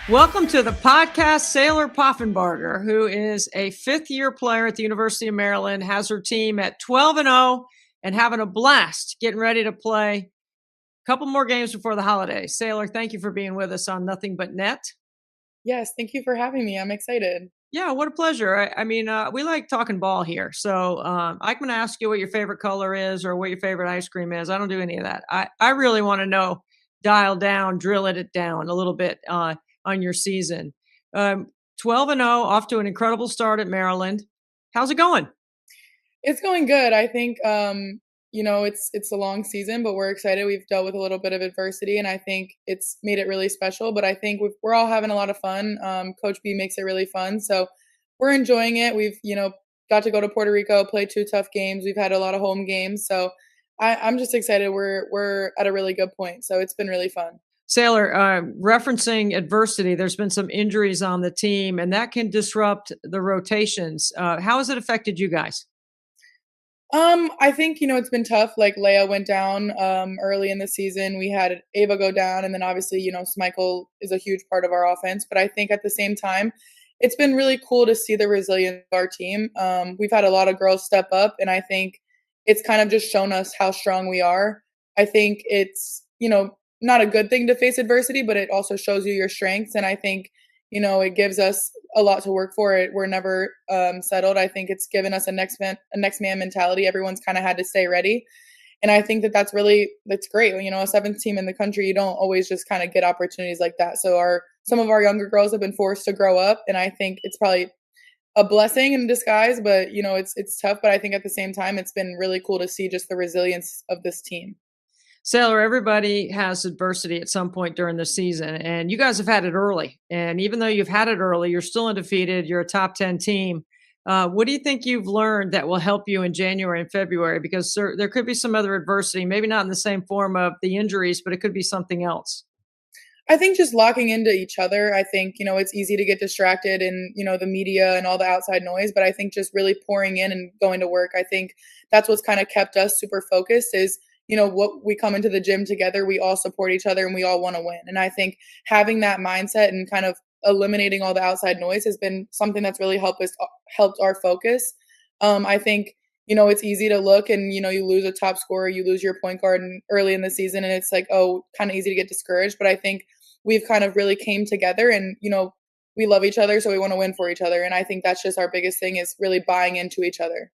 Welcome to the podcast. Saylor Poffenbarger, who is a fifth-year player at the University of Maryland, has her team at 12-0 and having a blast, getting ready to play a couple more games before the holidays. Saylor, thank you for being with us on Nothing But Net. Yes, thank you for having me. I'm excited. Yeah, what a pleasure. We like talking ball here. So I'm going to ask you what your favorite color is or what your favorite ice cream is. I don't do any of that. I really want to know, dial down, drill it down a little bit on your season. 12-0, off to an incredible start at Maryland. How's it going? It's going good. I think it's a long season, but we're excited. We've dealt with a little bit of adversity, and I think it's made it really special. But I think we're all having a lot of fun. Coach B makes it really fun, so we're enjoying it. We've got to go to Puerto Rico, play 2 tough games. We've had a lot of home games, so I'm just excited. We're at a really good point, so it's been really fun. Saylor, referencing adversity, there's been some injuries on the team, and that can disrupt the rotations. How has it affected you guys? I think, it's been tough. Like Leia went down early in the season. We had Ava go down, and then obviously, Smichael is a huge part of our offense. But I think at the same time, it's been really cool to see the resilience of our team. We've had a lot of girls step up, and I think it's kind of just shown us how strong we are. I think it's, not a good thing to face adversity, but it also shows you your strengths. And I think, it gives us a lot to work for. We're never settled. I think it's given us a next man mentality. Everyone's kind of had to stay ready. And I think that's great. A seventh team in the country, you don't always just kind of get opportunities like that. So some of our younger girls have been forced to grow up. And I think it's probably a blessing in disguise, but it's tough. But I think at the same time, it's been really cool to see just the resilience of this team. Saylor, everybody has adversity at some point during the season, and you guys have had it early. And even though you've had it early, you're still undefeated. You're a top 10 team. What do you think you've learned that will help you in January and February? Because there could be some other adversity, maybe not in the same form of the injuries, but it could be something else. I think just locking into each other. I think, it's easy to get distracted in, the media and all the outside noise, but I think just really pouring in and going to work. I think that's what's kind of kept us super focused is, what we come into the gym together, we all support each other and we all want to win. And I think having that mindset and kind of eliminating all the outside noise has been something that's really helped our focus. I think, it's easy to look and, you lose a top scorer, you lose your point guard early in the season, and it's like, oh, kind of easy to get discouraged. But I think we've kind of really came together and, we love each other, so we want to win for each other. And I think that's just our biggest thing is really buying into each other.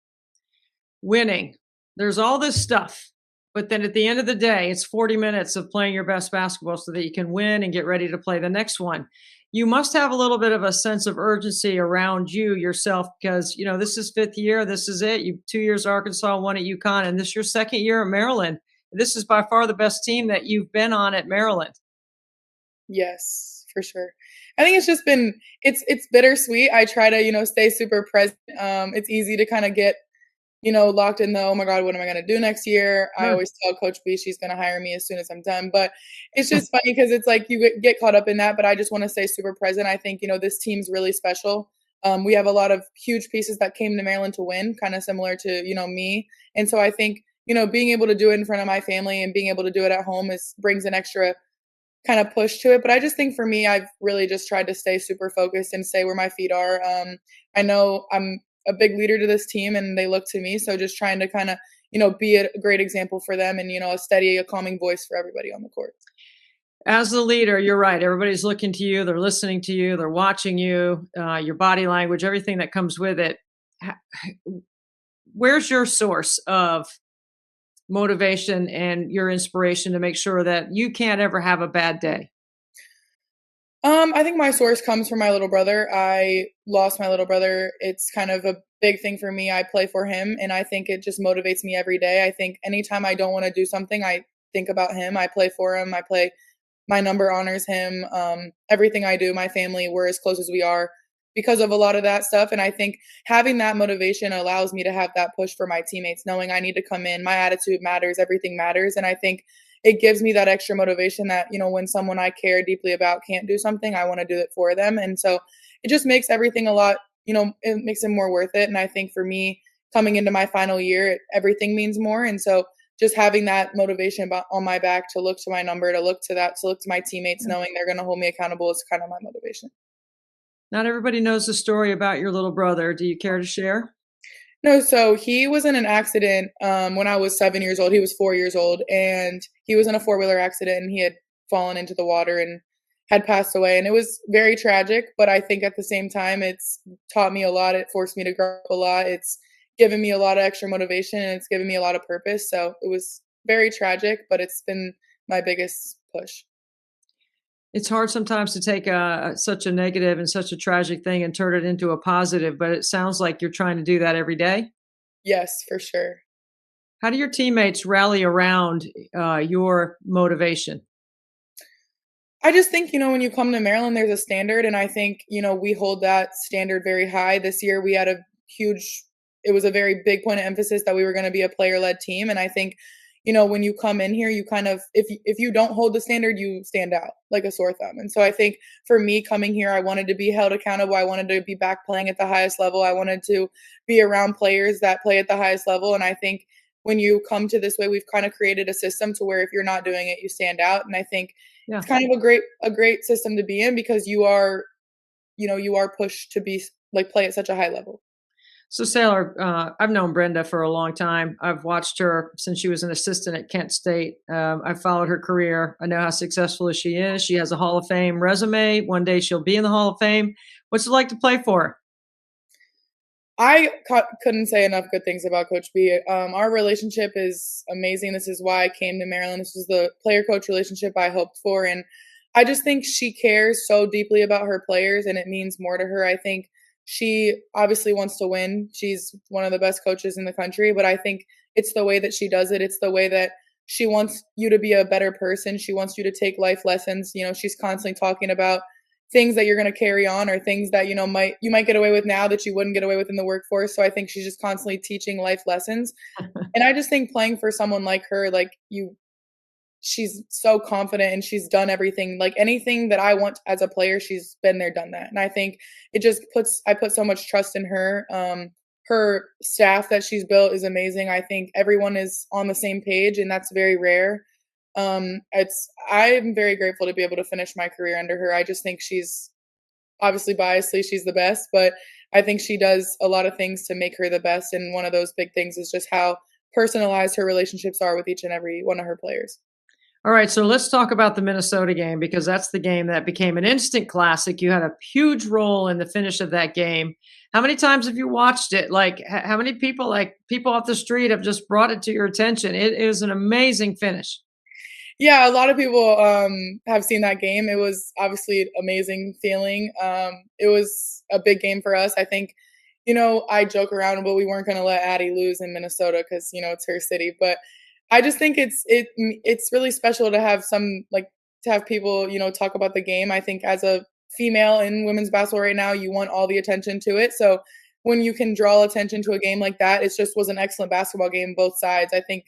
Winning. There's all this stuff. But then at the end of the day, it's 40 minutes of playing your best basketball so that you can win and get ready to play the next one. You must have a little bit of a sense of urgency around you yourself because, this is fifth year. This is it. You 2 years at Arkansas, one at UConn, and this is your second year at Maryland. This is by far the best team that you've been on at Maryland. Yes, for sure. I think it's just been it's bittersweet. I try to, stay super present. It's easy to kind of get locked in the, oh my God, what am I going to do next year? I Sure. always tell Coach B she's going to hire me as soon as I'm done. But it's just funny because it's like you get caught up in that. But I just want to stay super present. I think, this team's really special. We have a lot of huge pieces that came to Maryland to win, kind of similar to, me. And so I think, being able to do it in front of my family and being able to do it at home brings an extra kind of push to it. But I just think for me, I've really just tried to stay super focused and stay where my feet are. I know I'm a big leader to this team and they look to me. So just trying to kind of, be a great example for them and, a calming voice for everybody on the court. As the leader, you're right. Everybody's looking to you. They're listening to you. They're watching you, your body language, everything that comes with it. Where's your source of motivation and your inspiration to make sure that you can't ever have a bad day? I think my source comes from my little brother. I lost my little brother. It's kind of a big thing for me. I play for him, and I think it just motivates me every day. I think anytime I don't want to do something, I think about him. I play for him. My number honors him. Everything I do, my family, we're as close as we are because of a lot of that stuff. And I think having that motivation allows me to have that push for my teammates, knowing I need to come in. My attitude matters. Everything matters. And I think it gives me that extra motivation that, when someone I care deeply about can't do something, I want to do it for them. And so it just makes everything a lot, it makes it more worth it. And I think for me coming into my final year, everything means more. And so just having that motivation on my back to look to my number, to look to my teammates, Yeah. knowing they're going to hold me accountable is kind of my motivation. Not everybody knows the story about your little brother. Do you care to share? No, so he was in an accident, when I was 7 years old. He was 4 years old, and he was in a four-wheeler accident, and he had fallen into the water and had passed away, and it was very tragic, but I think at the same time, it's taught me a lot. It forced me to grow up a lot. It's given me a lot of extra motivation, and it's given me a lot of purpose, so it was very tragic, but it's been my biggest push. It's hard sometimes to take such a negative and such a tragic thing and turn it into a positive, but it sounds like you're trying to do that every day. Yes, for sure. How do your teammates rally around your motivation? I just think, when you come to Maryland, there's a standard, and I think, we hold that standard very high. This year, we had a huge it was a very big point of emphasis that we were gonna be a player-led team, and I think, when you come in here, you kind of if you don't hold the standard, you stand out like a sore thumb, and so I think for me coming here, I wanted to be held accountable. I wanted to be back playing at the highest level. I wanted to be around players that play at the highest level, and I think when you come to this way, we've kinda created a system to where if you're not doing it, you stand out, and I think Yeah. it's kind of a great system to be in because you are pushed to play at such a high level. So, Sailor, I've known Brenda for a long time. I've watched her since she was an assistant at Kent State. I've followed her career. I know how successful she is. She has a Hall of Fame resume. One day she'll be in the Hall of Fame. What's it like to play for her? Couldn't say enough good things about Coach B. Our relationship is amazing. This is why I came to Maryland. This was the player-coach relationship I hoped for, and I just think she cares so deeply about her players, and it means more to her. I think she obviously wants to win. She's one of the best coaches in the country, but I think it's the way that she does it. It's the way that she wants you to be a better person. She wants you to take life lessons. She's constantly talking about things that you're going to carry on or things that you might get away with now that you wouldn't get away with in the workforce. So I think she's just constantly teaching life lessons. And I just think playing for someone like her, she's so confident and she's done everything. Like anything that I want as a player, she's been there, done that. And I think I put so much trust in her. Her staff that she's built is amazing. I think everyone is on the same page, and that's very rare. I'm very grateful to be able to finish my career under her. I just think she's obviously biasly, she's the best, but I think she does a lot of things to make her the best. And one of those big things is just how personalized her relationships are with each and every one of her players. All right, so let's talk about the Minnesota game because that's the game that became an instant classic. You had a huge role in the finish of that game. How many times have you watched it? Like, how many people, like people off the street, have just brought it to your attention? It is an amazing finish. Yeah, a lot of people have seen that game. It was obviously an amazing feeling. It was a big game for us. I think, I joke around, but we weren't going to let Addie lose in Minnesota because it's her city. But I just think it's really special to have to have people talk about the game. I think as a female in women's basketball right now, you want all the attention to it. So when you can draw attention to a game like that, it just was an excellent basketball game both sides. I think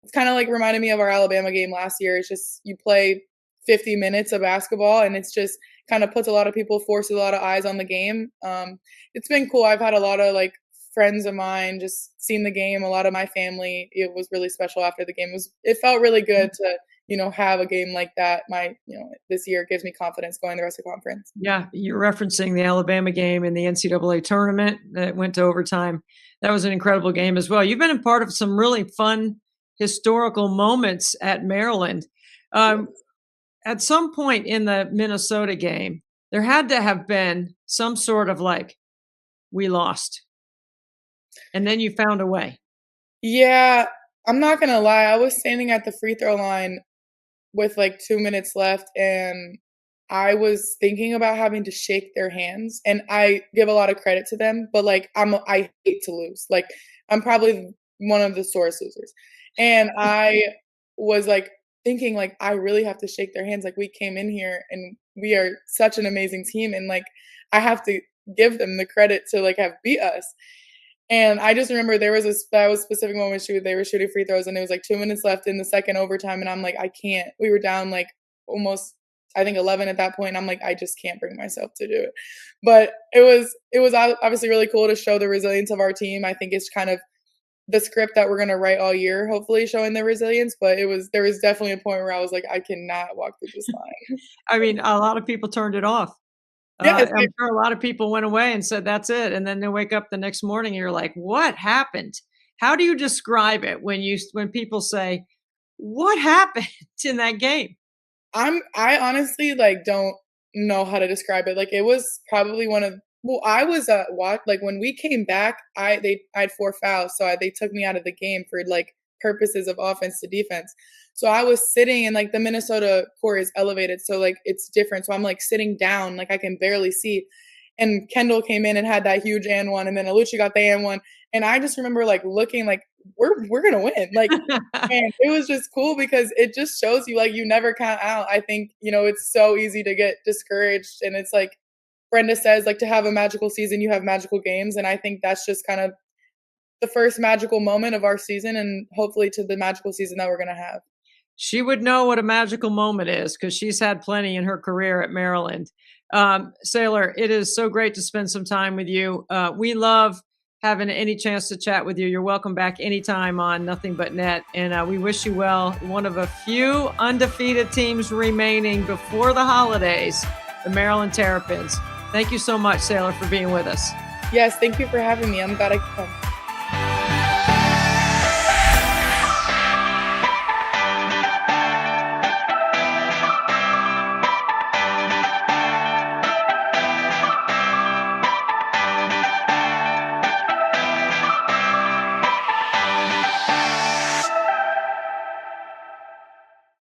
it's kind of like reminded me of our Alabama game last year. It's just you play 50 minutes of basketball, and it's just kind of puts a lot of people, forces a lot of eyes on the game. It's been cool. I've had a lot of friends of mine just seen the game. A lot of my family. It was really special after the game. It felt really good to have a game like that. This year gives me confidence going the rest of the conference. Yeah, you're referencing the Alabama game in the NCAA tournament that went to overtime. That was an incredible game as well. You've been a part of some really fun historical moments at Maryland. Um, at some point in the Minnesota game, there had to have been some sort of we lost, and then you found a way. Yeah, I'm not gonna lie. I was standing at the free throw line with 2 minutes left, and I was thinking about having to shake their hands. And I give a lot of credit to them, but I hate to lose. I'm probably one of the sorest losers. And I was thinking I really have to shake their hands. We came in here and we are such an amazing team, and I have to give them the credit to have beat us. And I just remember there was that was a specific moment they were shooting free throws, and it was 2 minutes left in the second overtime, and I'm like, I can't. We were down almost I think 11 at that point. I'm like, I just can't bring myself to do it. But it was obviously really cool to show the resilience of our team. I think it's kind of the script that we're gonna write all year, hopefully showing their resilience, but there was definitely a point where I was like, "I cannot walk through this line." I mean, a lot of people turned it off. Yeah, it's I'm sure a lot of people went away and said, "That's it," and then they wake up the next morning and you're like, "What happened?" How do you describe it when people say, "What happened in that game?" I honestly, like, don't know how to describe it, like, it was probably one of well, I was, like, when we came back, I had 4 fouls, so they took me out of the game for, like, purposes of offense to defense. So I was sitting and, like, the Minnesota court is elevated, so, like, it's different, so I'm, like, sitting down, like, I can barely see, and Kendall came in and had that huge and one, and then Alucci got the and one, and I just remember, like, looking like, "We're gonna win," like, and it was just cool because it just shows you, like, you never count out. I think, it's so easy to get discouraged, and it's like Brenda says, like, to have a magical season, you have magical games, and I think that's just kind of the first magical moment of our season and hopefully to the magical season that we're gonna have. She would know what a magical moment is because she's had plenty in her career at Maryland. Saylor, it is so great to spend some time with you. We love having any chance to chat with you. You're welcome back anytime on Nothing But Net, and we wish you well. One of a few undefeated teams remaining before the holidays, the Maryland Terrapins. Thank you so much, Saylor, for being with us. Yes, thank you for having me. I'm glad I could come.